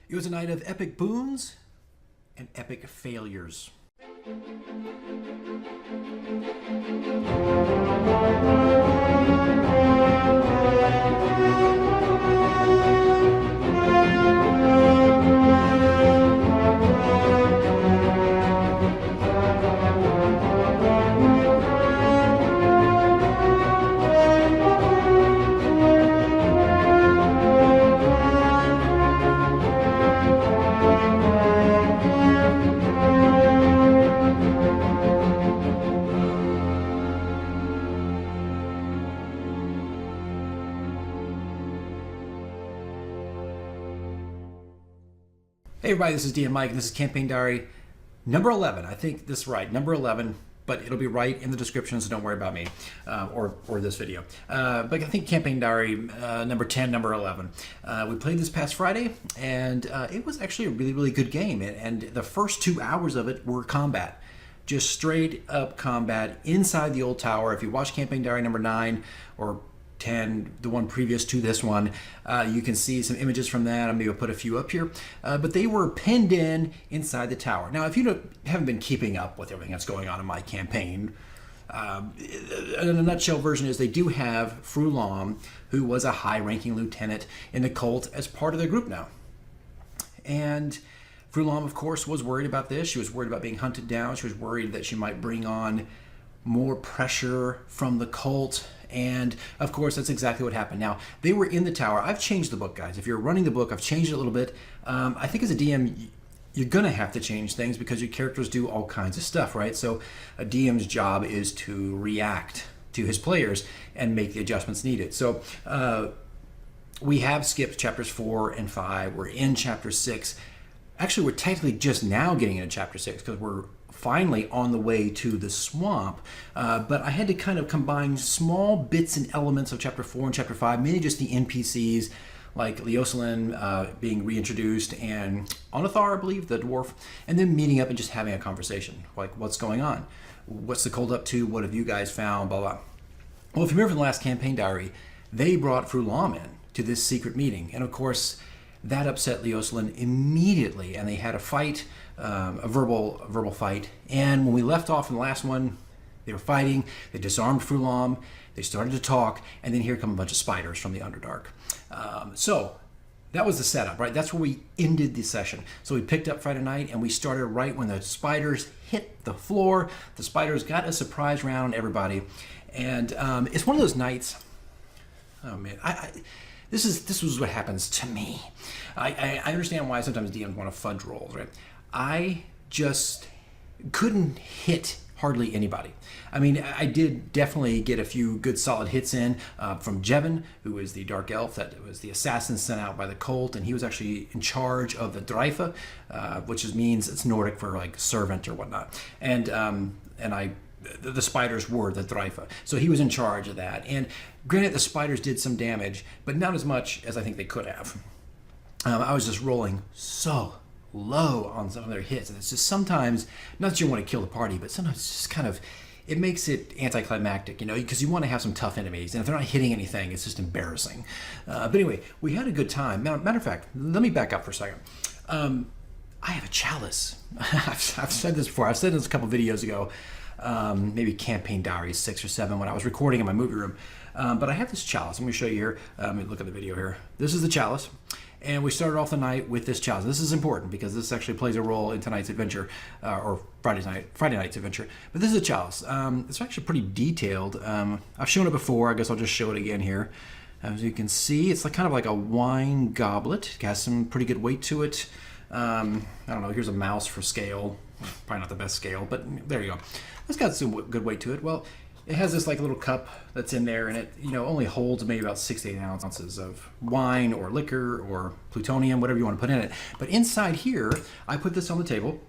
It was a night of epic boons and epic failures. Hey everybody, this is D and Mike, and this is Campaign Diary number 11. I think this is right, number 11, but it'll be right in the description, so don't worry about me or this video. But I think Campaign Diary number 10, number 11. We played this past Friday, and it was actually a really, really good game. And the first 2 hours of it were combat. Just straight up combat inside the old tower. If you watch Campaign Diary number 9 or 10, the one previous to this one, you can see some images from that. I'm maybe I'll put a few up here, but they were pinned inside the tower. Now, if you haven't been keeping up with everything that's going on in my campaign, in a nutshell version is they do have Frulam, who was a high-ranking lieutenant in the cult, as part of their group now. And Frulam, of course, was worried about this. She was worried about being hunted down. She was worried that she might bring on more pressure from the cult. And of course, that's exactly what happened. Now, they were in the tower. I've changed the book, guys. If you're running the book, I've changed it a little bit. I think as a DM, you're going to have to change things because your characters do all kinds of stuff, right? So a DM's job is to react to his players and make the adjustments needed. So we have skipped chapters 4 and 5. We're in chapter 6. Actually, we're technically just now getting into chapter 6 because we're finally on the way to the swamp, but I had to kind of combine small bits and elements of chapter 4 and chapter 5, mainly just the NPCs like Leoselin being reintroduced, and Onathar, I believe, the dwarf, and then meeting up and just having a conversation, like what's going on, what's the cult up to, what have you guys found, blah blah. Well, if you remember from the last Campaign Diary, they brought Frulam in to this secret meeting, and of course that upset Leoselin immediately, and they had a fight, a verbal fight. And when we left off in the last one, they were fighting. They disarmed Frulam. They started to talk, and then here come a bunch of spiders from the Underdark. So that was the setup, right? That's where we ended the session. So we picked up Friday night, and we started right when the spiders hit the floor. The spiders got a surprise round on everybody, and it's one of those nights. Oh man, This was what happens to me. I understand why sometimes DMs want to fudge rolls, right? I just couldn't hit hardly anybody. I mean, I did definitely get a few good solid hits in from Jevon, who is the dark elf that was the assassin sent out by the cult, and he was actually in charge of the Dreifa, which means it's Nordic for like servant or whatnot. And the spiders were the Dreifa. So he was in charge of that. And granted, the spiders did some damage, but not as much as I think they could have. I was just rolling so low on some of their hits. And it's just sometimes, not that you want to kill the party, but sometimes it's just kind of, it makes it anticlimactic, you know, because you want to have some tough enemies. And if they're not hitting anything, it's just embarrassing. But anyway, we had a good time. Matter of fact, let me back up for a second. I have a chalice. I've said this before. I've said this a couple videos ago. Maybe Campaign Diary 6 or 7 when I was recording in my movie room. But I have this chalice. I'm going to show you here. Let me look at the video here. This is the chalice. And we started off the night with this chalice. This is important because this actually plays a role in tonight's adventure, or Friday night's adventure. But this is a chalice. It's actually pretty detailed. I've shown it before. I guess I'll just show it again here. As you can see, it's like kind of like a wine goblet. It has some pretty good weight to it. I don't know. Here's a mouse for scale. Probably not the best scale, but there you go. It's got some good weight to it. Well, it has this like little cup that's in there, and it only holds maybe about 6 to 8 ounces of wine or liquor or plutonium, whatever you want to put in it. But inside here, I put this on the table,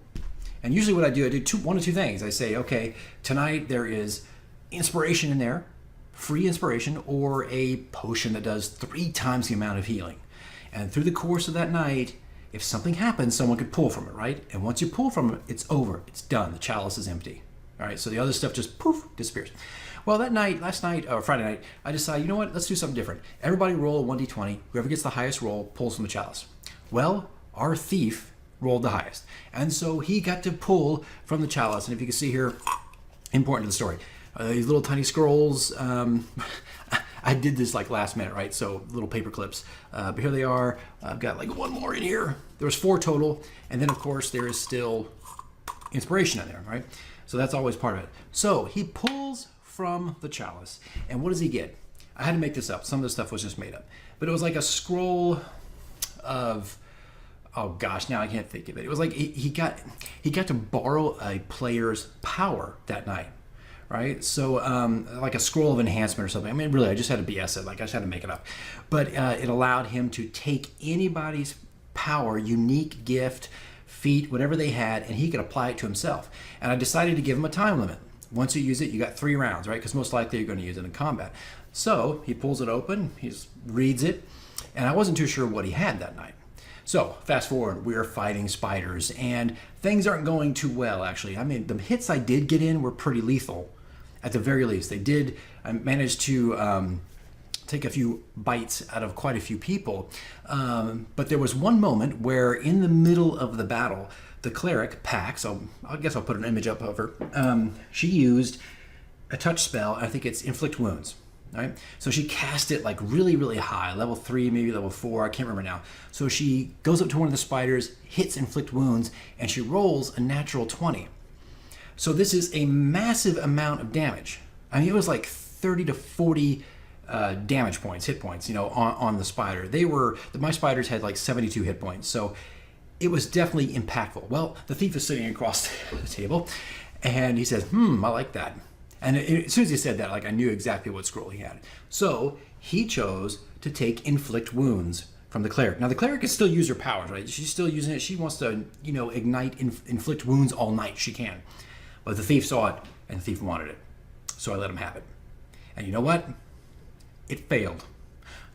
and usually what I do one of two things. I say, okay, tonight there is inspiration in there, free inspiration, or a potion that does 3 times the amount of healing. And through the course of that night, if something happens, someone could pull from it, right? And once you pull from it, it's over. It's done. The chalice is empty. All right, so the other stuff just poof, disappears. Well, that night, Friday night, I decided, you know what, let's do something different. Everybody roll a 1d20. Whoever gets the highest roll pulls from the chalice. Well, our thief rolled the highest. And so he got to pull from the chalice. And if you can see here, important to the story, these little tiny scrolls. I did this like last minute, right? So little paper clips. But here they are. I've got like one more in here. There was 4 total. And then, of course, there is still inspiration in there, right? So that's always part of it. So he pulls from the chalice. And what does he get? I had to make this up. Some of this stuff was just made up. But it was like a scroll of... Oh gosh, now I can't think of it. It was like he got to borrow a player's power that night, right? So like a scroll of enhancement or something. I mean, really, I just had to BS it. Like I just had to make it up. But it allowed him to take anybody's power, unique gift, feat, whatever they had, and he could apply it to himself. And I decided to give him a time limit. Once you use it, you got 3 rounds, right? Because most likely you're going to use it in combat. So he pulls it open, he reads it, and I wasn't too sure what he had that night. So fast forward, we're fighting spiders, and things aren't going too well, actually. I mean, the hits I did get in were pretty lethal, at the very least. I managed to take a few bites out of quite a few people. But there was one moment where in the middle of the battle, the cleric, Pax, I guess I'll put an image up of her, she used a touch spell. I think it's Inflict Wounds. Right? So she cast it like really, really high, level 3, maybe level 4, I can't remember now. So she goes up to one of the spiders, hits Inflict Wounds, and she rolls a natural 20. So this is a massive amount of damage. I mean, it was like 30 to 40 damage points, hit points, on the spider. My spiders had like 72 hit points, so it was definitely impactful. Well, the thief is sitting across the table, and he says, I like that. And as soon as he said that, like I knew exactly what scroll he had. So he chose to take Inflict Wounds from the cleric. Now the cleric can still use her powers, right? She's still using it. She wants to, ignite, inflict wounds all night. She can. But the thief saw it, and the thief wanted it. So I let him have it. And you know what? It failed.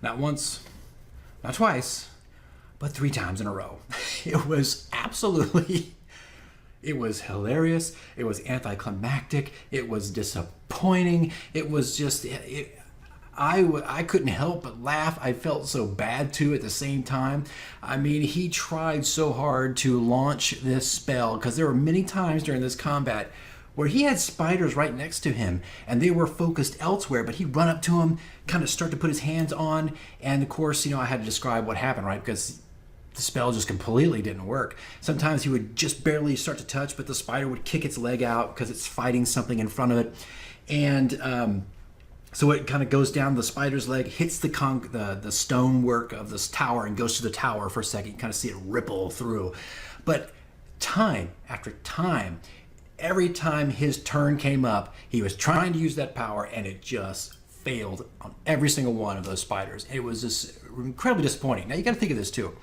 Not once, not twice, but 3 times in a row. It was absolutely... It was hilarious. It was anticlimactic. It was disappointing. It was just, I couldn't help but laugh. I felt so bad too at the same time. I mean, he tried so hard to launch this spell because there were many times during this combat where he had spiders right next to him and they were focused elsewhere, but he'd run up to him, kind of start to put his hands on. And of course, I had to describe what happened, right? Because the spell just completely didn't work. Sometimes he would just barely start to touch, but the spider would kick its leg out because it's fighting something in front of it. And so it kind of goes down the spider's leg, hits the stonework of this tower and goes to the tower for a second. You kind of see it ripple through. But time after time, every time his turn came up, he was trying to use that power and it just failed on every single one of those spiders. It was just incredibly disappointing. Now you got to think of this too.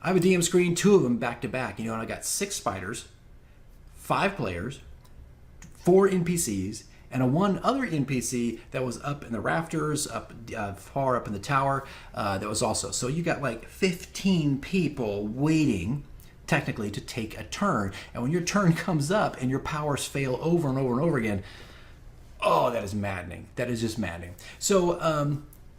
I have a DM screen, 2 of them back to back, and I got 6 spiders, 5 players, 4 NPCs, and one other NPC that was up in the rafters, far up in the tower, that was also. So you got like 15 people waiting, technically, to take a turn. And when your turn comes up and your powers fail over and over and over again, oh, that is maddening. That is just maddening. So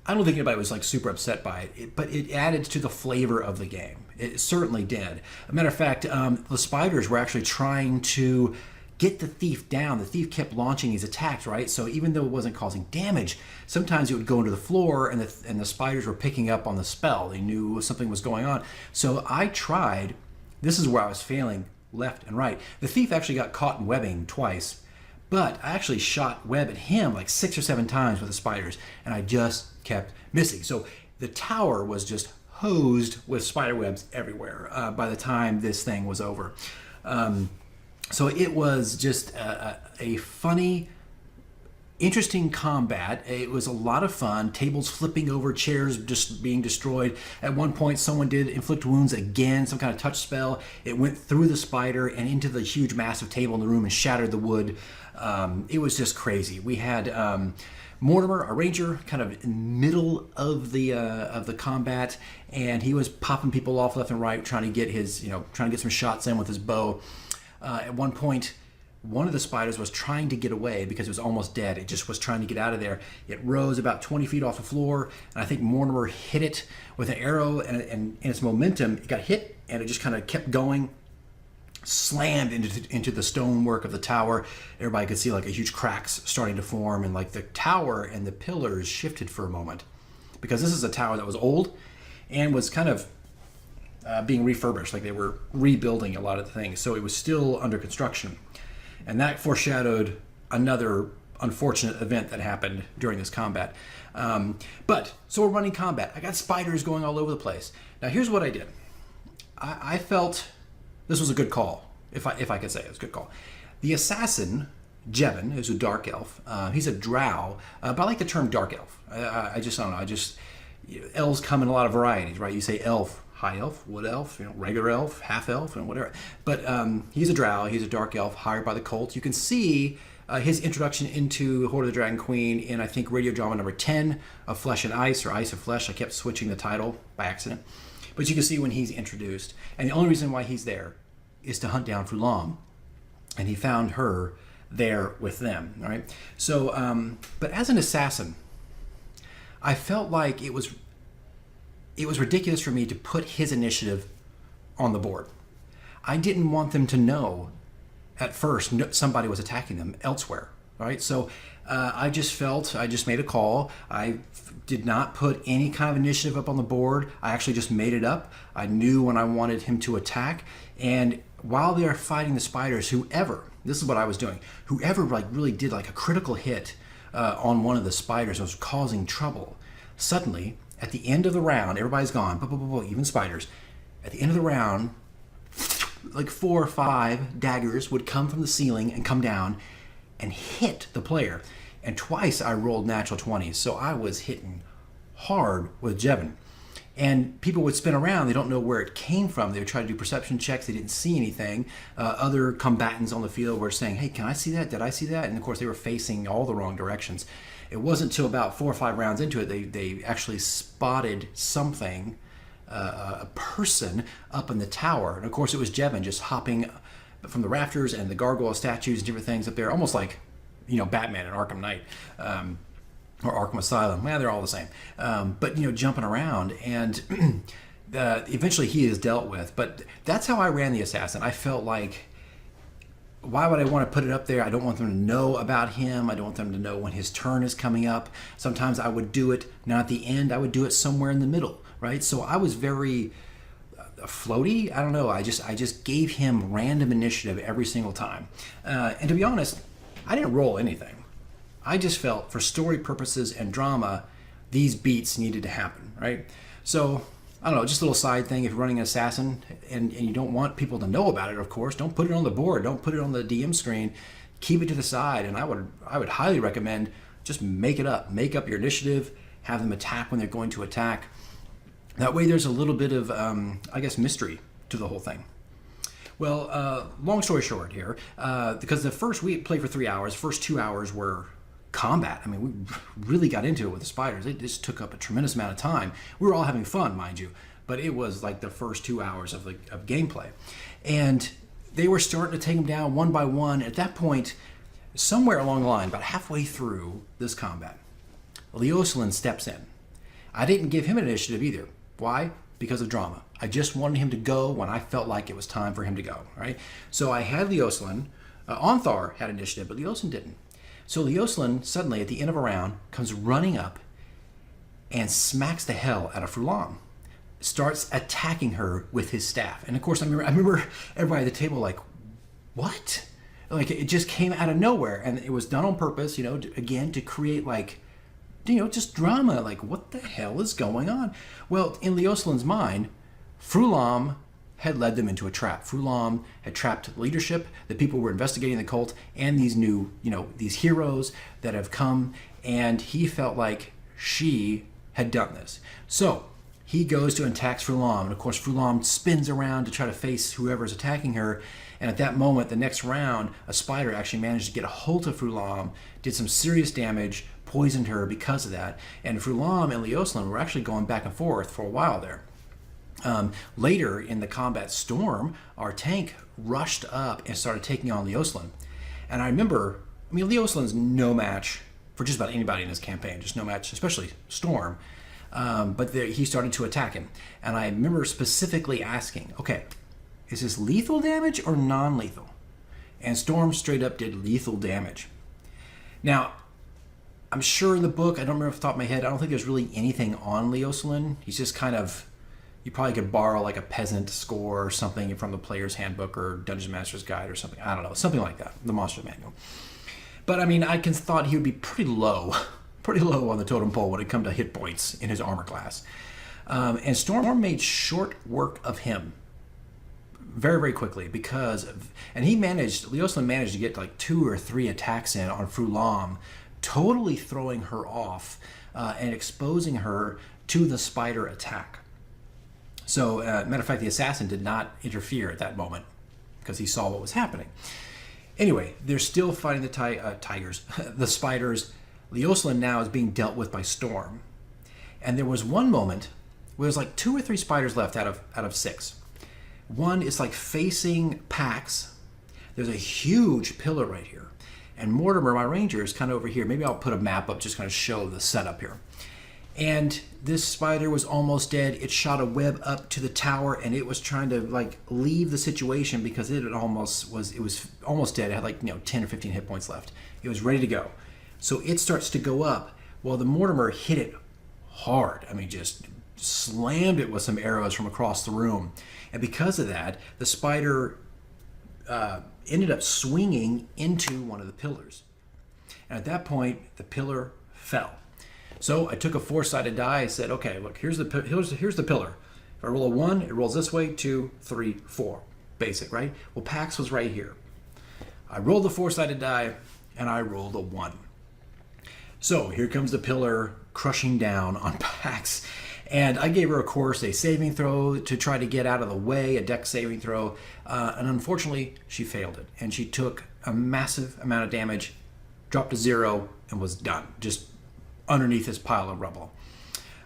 I don't think anybody was like super upset by it, but it added to the flavor of the game. It certainly did. As a matter of fact, the spiders were actually trying to get the thief down. The thief kept launching these attacks, right? So even though it wasn't causing damage, sometimes it would go into the floor and the spiders were picking up on the spell. They knew something was going on. So I tried, this is where I was failing left and right. The thief actually got caught in webbing twice, but I actually shot web at him like 6 or 7 times with the spiders, and I just kept missing. So the tower was just hosed with spider webs everywhere by the time this thing was over. So it was just a funny, interesting combat. It was a lot of fun. Tables flipping over, chairs just being destroyed. At one point, someone did inflict wounds again, some kind of touch spell. It went through the spider and into the huge, massive table in the room and shattered the wood. It was just crazy. We had Mortimer, a ranger, kind of in the middle of the combat, and he was popping people off left and right, trying to get some shots in with his bow. At one point, one of the spiders was trying to get away because it was almost dead. It just was trying to get out of there. It rose about 20 feet off the floor, and I think Mortimer hit it with an arrow, and in its momentum, it got hit and it just kind of kept going, slammed into the stonework of the tower. Everybody could see like a huge cracks starting to form, and like the tower and the pillars shifted for a moment, because this is a tower that was old and was kind of being refurbished, like they were rebuilding a lot of the things, so it was still under construction. And that foreshadowed another unfortunate event that happened during this combat. So we're running combat. I got spiders going all over the place. Now here's what I did. I felt this was a good call, if I could say it was a good call. The assassin, Jevon, who's a dark elf, he's a drow, but I like the term dark elf. I don't know, elves come in a lot of varieties, right? You say elf, high elf, wood elf, regular elf, half elf, and whatever. But he's a drow, he's a dark elf hired by the cult. You can see his introduction into Hoard of the Dragon Queen in, I think, radio drama number 10 of Flesh and Ice, or Ice of Flesh. I kept switching the title by accident. But you can see when he's introduced. And the only reason why he's there is to hunt down Fulam. And he found her there with them, all right? So, but as an assassin, I felt like it was ridiculous for me to put his initiative on the board. I didn't want them to know at first somebody was attacking them elsewhere, right? So I just made a call. I did not put any kind of initiative up on the board. I actually just made it up. I knew when I wanted him to attack. And while they're fighting the spiders, this is what I was doing, whoever like really did like a critical hit on one of the spiders was causing trouble, suddenly, at the end of the round, everybody's gone, even spiders. At the end of the round, like 4 or 5 daggers would come from the ceiling and come down and hit the player. And twice I rolled natural 20s, so I was hitting hard with Jevon. And people would spin around, they don't know where it came from. They would try to do perception checks, they didn't see anything. Other combatants on the field were saying, hey, can I see that? Did I see that? And of course they were facing all the wrong directions. It wasn't until about 4 or 5 rounds into it, they actually spotted something, a person up in the tower. And of course it was Jevon just hopping from the rafters, and the gargoyle statues and different things up there, almost like, Batman and Arkham Knight, or Arkham Asylum. They're all the same. But jumping around, and eventually he is dealt with. But that's how I ran the assassin. I felt like, why would I want to put it up there? I don't want them to know about him. I don't want them to know when his turn is coming up. Sometimes I would do it not at the end. I would do it somewhere in the middle, right? So I was very floaty. I don't know. I just gave him random initiative every single time. And to be honest, I didn't roll anything. I just felt, for story purposes and drama, these beats needed to happen, right? So, I don't know, just a little side thing. If you're running an assassin and you don't want people to know about it, of course, don't put it on the board. Don't put it on the DM screen. Keep it to the side. And I would highly recommend just make it up. Make up your initiative. Have them attack when they're going to attack. That way there's a little bit of, mystery to the whole thing. Well, long story short here, because we played for 3 hours. First 2 hours were combat. I mean, we really got into it with the spiders. It just took up a tremendous amount of time. We were all having fun, mind you, but it was like the first 2 hours of gameplay. And they were starting to take them down one by one. At that point, somewhere along the line, about halfway through this combat, Leoslin steps in. I didn't give him an initiative either. Why? Because of drama. I just wanted him to go when I felt like it was time for him to go, right? So I had Leoslin. Onthar had initiative, but Leoslin didn't. So Leoslin, suddenly, at the end of a round, comes running up and smacks the hell out of Fulam. Starts attacking her with his staff. And of course, I remember everybody at the table like, what? Like, it just came out of nowhere. And it was done on purpose, again, to create just drama. Like, what the hell is going on? Well, in Leoslin's mind, Fulam had led them into a trap. Fulam had trapped leadership, the people who were investigating the cult, and these new, these heroes that have come, and he felt like she had done this. So he goes to attack Fulam, and of course Fulam spins around to try to face whoever's attacking her, and at that moment, the next round, a spider actually managed to get a hold of Fulam, did some serious damage, poisoned her because of that, and Fulam and Leoslin were actually going back and forth for a while there. Later in the combat storm, our tank rushed up and started taking on Leoslin. And I remember, Leoslin's no match for just about anybody in this campaign, just no match, especially Storm. He started to attack him. And I remember specifically asking, okay, is this lethal damage or non-lethal? And Storm straight up did lethal damage. Now, I'm sure in the book, I don't remember off the top of my head, I don't think there's really anything on Leosolin. He's just kind of, you probably could borrow like a peasant score or something from the player's handbook or Dungeon Master's Guide or something. I don't know, something like that, the monster manual. But I mean, I thought he would be pretty low on the totem pole when it comes to hit points in his armor class. And Storm made short work of him very, very quickly Leosolin managed to get like 2 or 3 attacks in on Frulam, totally throwing her off and exposing her to the spider attack. So, matter of fact, the assassin did not interfere at that moment because he saw what was happening. Anyway, they're still fighting the tigers, the spiders. Leosolin now is being dealt with by Storm. And there was one moment where there's like 2 or 3 spiders left out of 6. One is like facing Pax. There's a huge pillar right here. And Mortimer, my ranger, is kind of over here. Maybe I'll put a map up, just kind of show the setup here. And this spider was almost dead. It shot a web up to the tower, and it was trying to like leave the situation because it was almost dead. It had like 10 or 15 hit points left. It was ready to go. So it starts to go up while the Mortimer hit it hard. I mean, just slammed it with some arrows from across the room. And because of that, the spider ended up swinging into one of the pillars. And at that point, the pillar fell. So I took a 4-sided die. I said, okay, look, here's the pillar. If I roll a 1, it rolls this way, 2, 3, 4. Basic, right? Well, Pax was right here. I rolled the 4-sided die, and I rolled a 1. So here comes the pillar crushing down on Pax. And I gave her, of course, a saving throw to try to get out of the way, a dex saving throw. And unfortunately, she failed it. And she took a massive amount of damage, dropped to 0, and was done. Just underneath this pile of rubble.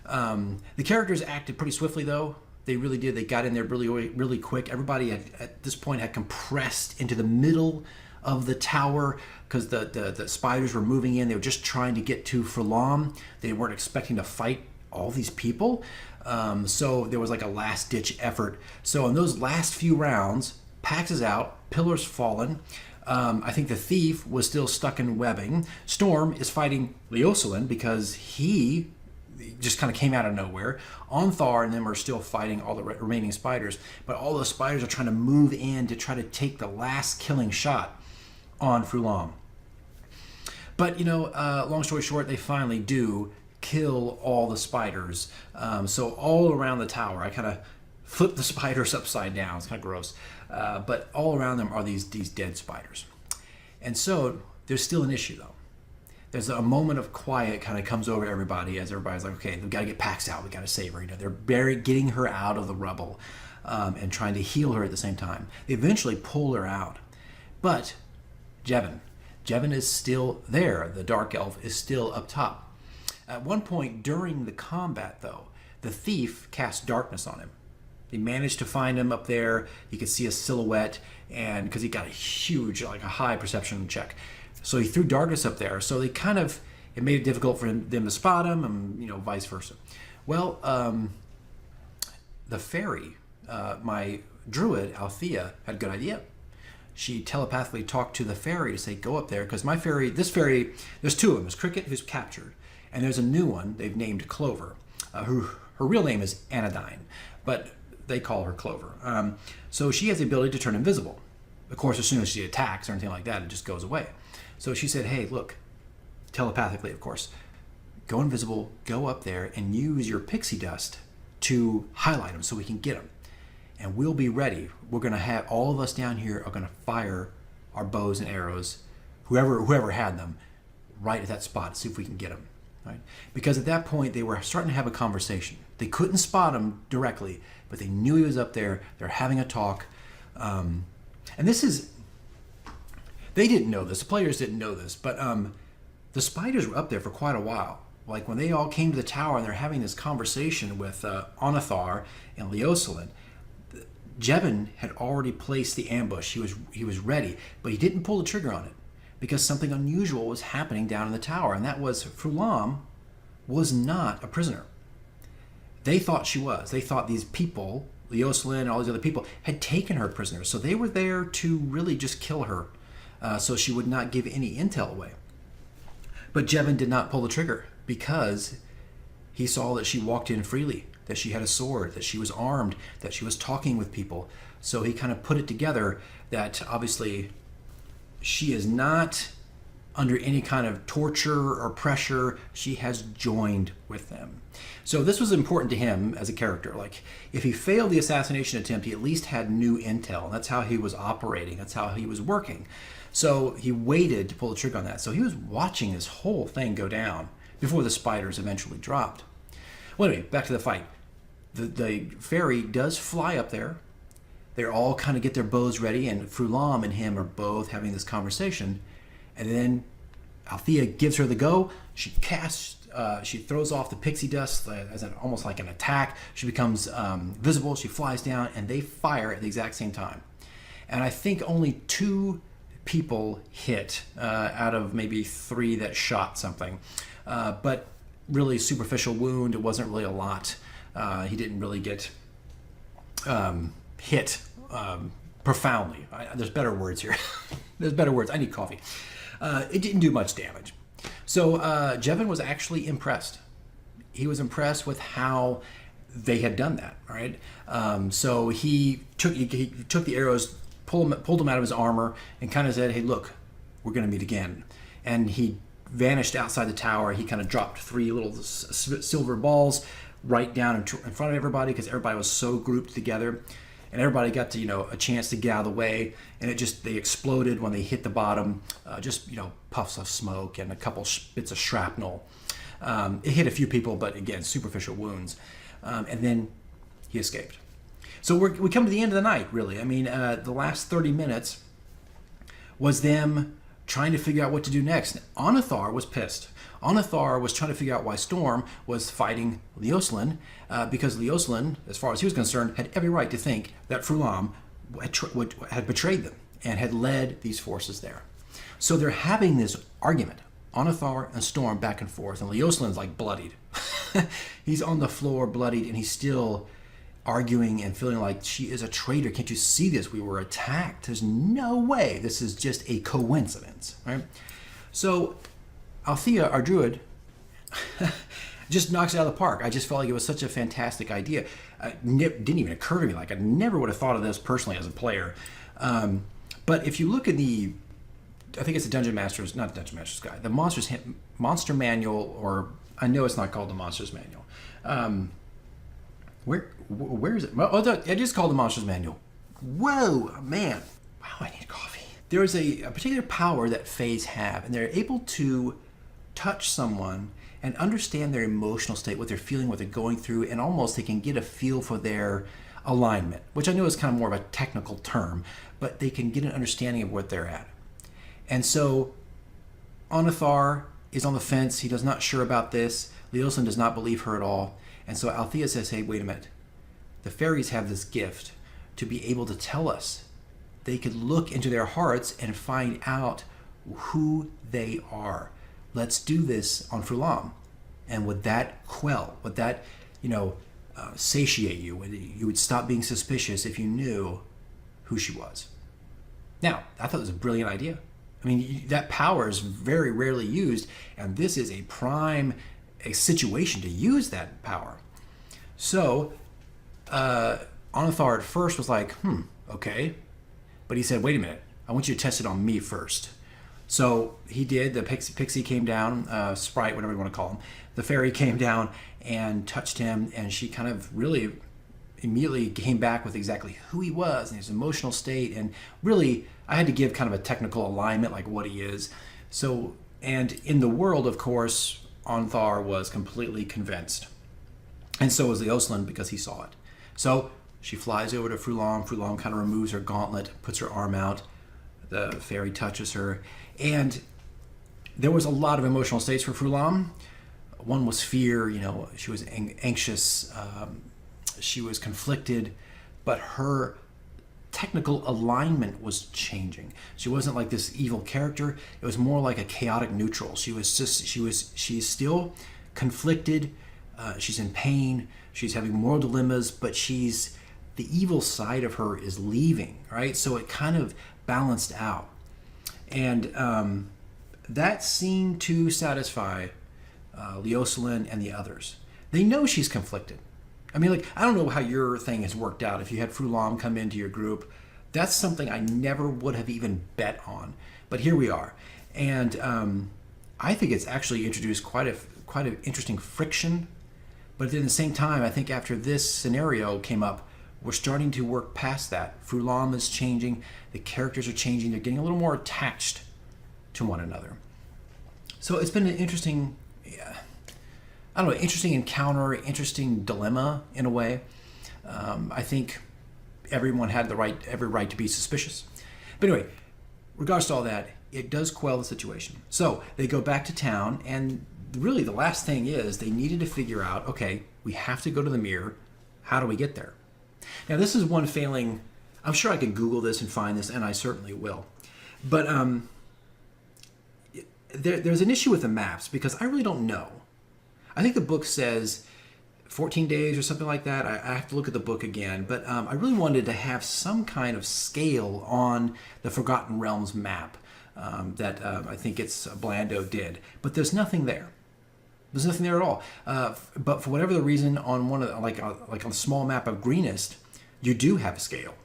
The characters acted pretty swiftly, though. They really did. They got in there really, really quick. Everybody at this point had compressed into the middle of the tower because the spiders were moving in. They were just trying to get to Frulam. They weren't expecting to fight all these people. So there was like a last-ditch effort. So in those last few rounds, Pax is out, Pillar's fallen. I think the thief was still stuck in webbing. Storm is fighting Leosolin because he just kind of came out of nowhere. Onthar and them are still fighting all the remaining spiders, but all those spiders are trying to move in to try to take the last killing shot on Frulam. But, long story short, they finally do kill all the spiders. So all around the tower, I kind of flipped the spiders upside down. It's kind of gross. But all around them are these dead spiders. And so there's still an issue, though. There's a moment of quiet kind of comes over everybody as everybody's like, okay, we've got to get Pax out. We've got to save her. They're getting her out of the rubble and trying to heal her at the same time. They eventually pull her out. But Jevon is still there. The Dark Elf is still up top. At one point during the combat, though, the thief cast darkness on him. He managed to find him up there. You could see a silhouette, and because he got a huge, like a high perception check. So he threw darkness up there. So it made it difficult for them to spot him, and vice versa. Well, the fairy, my druid, Althea, had a good idea. She telepathically talked to the fairy to say, go up there, because this fairy, there's 2 of them. There's Cricket, who's captured, and there's a new one they've named Clover. Her real name is Anodyne, but they call her Clover. So she has the ability to turn invisible. Of course, as soon as she attacks or anything like that, it just goes away. So she said, hey, look, telepathically, of course, go invisible, go up there, and use your pixie dust to highlight them so we can get them. And we'll be ready. We're going to have, all of us down here are going to fire our bows and arrows, whoever had them, right at that spot, see if we can get them. Right? Because at that point, they were starting to have a conversation. They couldn't spot him directly, but they knew he was up there. They're having a talk. And they didn't know this. The players didn't know this, but the spiders were up there for quite a while. Like when they all came to the tower and they're having this conversation with Onathar and Leosolin, Jevon had already placed the ambush. He was ready, but he didn't pull the trigger on it because something unusual was happening down in the tower, and that was Frulam was not a prisoner. they thought she was. They thought these people, Leoslin and all these other people, had taken her prisoner. So they were there to really just kill her, so she would not give any intel away. But Jevon did not pull the trigger because he saw that she walked in freely, that she had a sword, that she was armed, that she was talking with people. So he kind of put it together that obviously she is not under any kind of torture or pressure. She has joined with them. So this was important to him as a character. Like, if he failed the assassination attempt, he at least had new intel. That's how he was operating. That's how he was working. So he waited to pull the trigger on that. So he was watching this whole thing go down before the spiders eventually dropped. Well, anyway, back to the fight. The fairy does fly up there. They all kind of get their bows ready, and Frulam and him are both having this conversation. And then Althea gives her the go. She casts, she throws off the pixie dust as almost like an attack. She becomes visible. She flies down, and they fire at the exact same time. And I think only 2 people hit out of maybe 3 that shot something. But really superficial wound. It wasn't really a lot. He didn't really get hit profoundly. There's better words here. There's better words. I need coffee. It didn't do much damage. So Jevon was actually impressed. He was impressed with how they had done that. All right. So he took the arrows, pulled them out of his armor, and kind of said, "Hey, look, we're going to meet again." And he vanished outside the tower. He kind of dropped 3 little silver balls right down in front of everybody, because everybody was so grouped together, and everybody got to a chance to get out of the way. And they exploded when they hit the bottom. Just puffs of smoke and a couple bits of shrapnel. It hit a few people, but again, superficial wounds. And then he escaped. So we come to the end of the night, really. I mean, the last 30 minutes was them trying to figure out what to do next. Onathar was pissed. Onathar was trying to figure out why Storm was fighting Leoslin, because Leoslin, as far as he was concerned, had every right to think that Frulam had betrayed them and had led these forces there. So they're having this argument, Onathar and Storm, back and forth, and Leoslin's like bloodied. He's on the floor bloodied, and he's still arguing and feeling like she is a traitor. Can't you see this? We were attacked. There's no way this is just a coincidence, right? So Althea, our druid, just knocks it out of the park. I just felt like it was such a fantastic idea. It didn't even occur to me. Like, I never would have thought of this personally as a player. But if you look at I think it's the Dungeon Master's, not the Dungeon Master's Guide, the Monster Manual, or I know it's not called the Monster's Manual. Where is it? Oh, it is called the Monster's Manual. Whoa, man. Wow, I need coffee. There is a particular power that fays have, and they're able to touch someone and understand their emotional state, what they're feeling, what they're going through, and almost they can get a feel for their alignment, which I know is kind of more of a technical term, but they can get an understanding of what they're at. And so Onathar is on the fence. He does not sure about this. Leoslin does not believe her at all. And so Althea says, "Hey, wait a minute. The fairies have this gift to be able to tell us." They could look into their hearts and find out who they are. Let's do this on Frulam. And would that quell? Would that, satiate you? You would stop being suspicious if you knew who she was. Now, I thought it was a brilliant idea. I mean, that power is very rarely used, and this is a prime situation to use that power. So, Onathar at first was like, okay. But he said, wait a minute, I want you to test it on me first. So he did. The pixie came down, sprite, whatever you want to call him. The fairy came down and touched him, and she kind of really immediately came back with exactly who he was and his emotional state. And really, I had to give kind of a technical alignment, like what he is. So, and in the world, of course, Onathar was completely convinced. And so was Leoslin, because he saw it. So she flies over to Frulam. Frulam kind of removes her gauntlet, puts her arm out. The fairy touches her. And there was a lot of emotional states for Frulam. One was fear, she was anxious, she was conflicted, but her technical alignment was changing. She wasn't like this evil character. It was more like a chaotic neutral. She's still conflicted, she's in pain, she's having moral dilemmas, but the evil side of her is leaving, right? So it kind of balanced out. And that seemed to satisfy Leocelyn and the others. They know she's conflicted. I mean, like, I don't know how your thing has worked out. If you had Frulam come into your group, that's something I never would have even bet on. But here we are. And I think it's actually introduced quite an interesting friction. But at the same time, I think after this scenario came up, we're starting to work past that. Frulam is changing. The characters are changing. They're getting a little more attached to one another. So it's been an interesting, interesting encounter, interesting dilemma in a way. I think everyone had every right to be suspicious. But anyway, regards to all that, it does quell the situation. So they go back to town, and really the last thing is they needed to figure out, okay, we have to go to the mirror. How do we get there? Now, this is one failing. I'm sure I could Google this and find this, and I certainly will. But there's an issue with the maps because I really don't know. I think the book says 14 days or something like that. I have to look at the book again. But I really wanted to have some kind of scale on the Forgotten Realms map that I think it's Blando did. But there's nothing there. There's nothing there at all. But for whatever the reason, on one of like on a small map of Greenest, you do have a scale.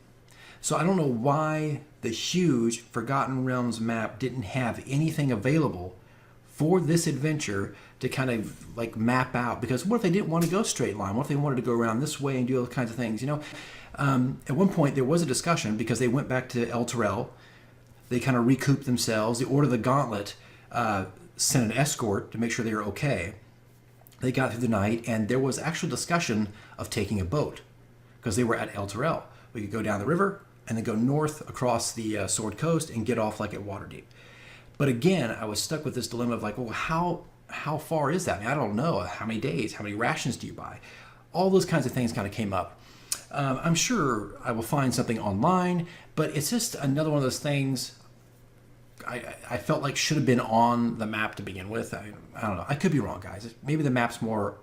So I don't know why the huge Forgotten Realms map didn't have anything available for this adventure to kind of like map out. Because what if they didn't want to go straight line? What if they wanted to go around this way and do all kinds of things? You know, at one point there was a discussion because they went back to El Terrell. They kind of recouped themselves. The Order of the Gauntlet sent an escort to make sure they were okay. They got through the night, and there was actual discussion of taking a boat because they were at El Terrell. We could go down the river and then go north across the Sword Coast and get off like at Waterdeep. But again, I was stuck with this dilemma of like, well, how far is that? I mean, I don't know. How many days? How many rations do you buy? All those kinds of things kind of came up. I'm sure I will find something online, but it's just another one of those things I felt like should have been on the map to begin with. I don't know. I could be wrong, guys. Maybe the map's more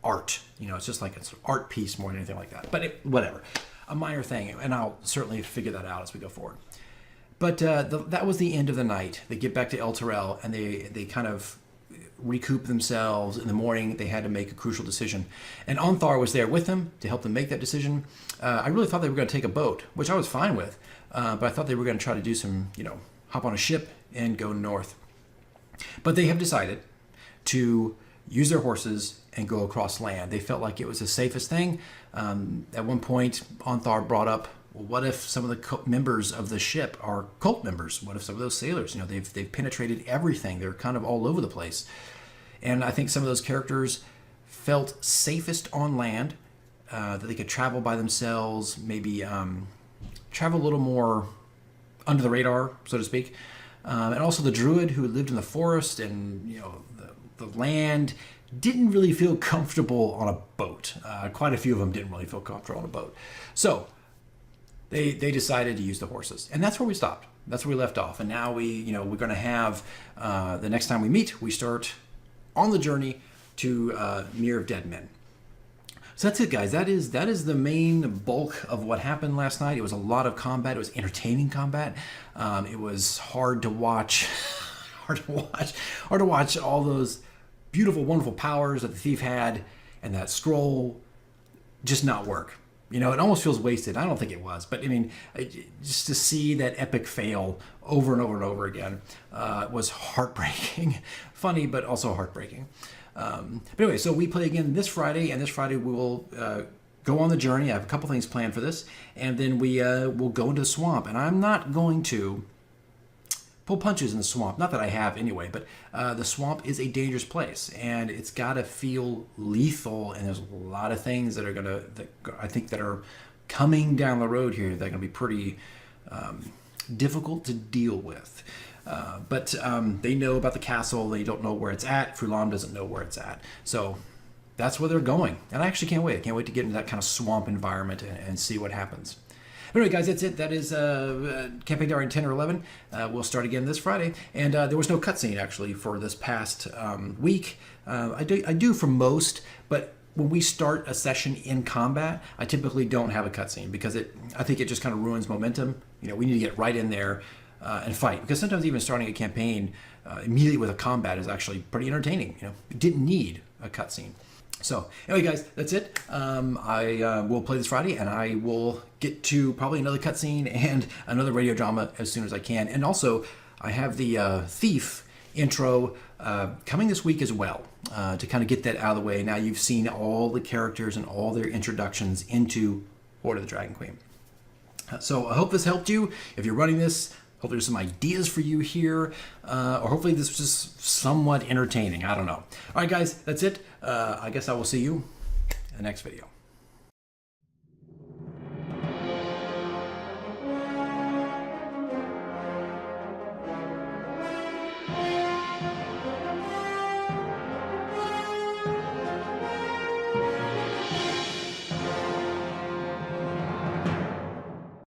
art. You know, it's just like it's an art piece more than anything like that. But whatever. A minor thing, and I'll certainly figure that out as we go forward. But that was the end of the night. They get back to El Terrell, and they kind of recoup themselves. In the morning, they had to make a crucial decision. And Onthar was there with them to help them make that decision. I really thought they were going to take a boat, which I was fine with. But I thought they were going to try to do some, hop on a ship and go north. But they have decided to use their horses and go across land. They felt like it was the safest thing. At one point, Onthar brought up, well, what if some of the members of the ship are cult members? What if some of those sailors, they've penetrated everything. They're kind of all over the place. And I think some of those characters felt safest on land, that they could travel by themselves, maybe travel a little more under the radar, so to speak. And also the druid who lived in the forest and, the land didn't really feel comfortable on a boat. Quite a few of them didn't really feel comfortable on a boat. So they decided to use the horses. And that's where we stopped. That's where we left off. And now we're going to have, the next time we meet, we start on the journey to Mere of Dead Men. So that's it, guys. That is the main bulk of what happened last night. It was a lot of combat. It was entertaining combat. It was hard to watch. hard to watch all those beautiful, wonderful powers that the thief had, and that scroll just not work. It almost feels wasted. I don't think it was, but I mean, just to see that epic fail over and over and over again was heartbreaking. Funny, but also heartbreaking. But anyway, so we play again this Friday, and this Friday we will go on the journey. I have a couple things planned for this, and then we will go into the swamp. And I'm not going to pull punches in the swamp. Not that I have anyway, but the swamp is a dangerous place, and it's got to feel lethal. And there's a lot of things that are coming down the road here that are going to be pretty difficult to deal with. But they know about the castle. They don't know where it's at. Frulam doesn't know where it's at. So that's where they're going. And I actually can't wait. I can't wait to get into that kind of swamp environment and see what happens. But anyway, guys, that's it. That is Campaign Diary 10 or 11. We'll start again this Friday. And there was no cutscene, actually, for this past week. I do for most, but when we start a session in combat, I typically don't have a cutscene because I think it just kind of ruins momentum. We need to get right in there and fight. Because sometimes even starting a campaign immediately with a combat is actually pretty entertaining. It didn't need a cutscene. So anyway, guys, that's it. I will play this Friday, and I will get to probably another cutscene and another radio drama as soon as I can. And also, I have the Thief intro coming this week as well to kind of get that out of the way. Now you've seen all the characters and all their introductions into Hoard of the Dragon Queen. So I hope this helped you. If you're running this, hope there's some ideas for you here, or hopefully this was just somewhat entertaining. I don't know. All right, guys, that's it. I guess I will see you in the next video.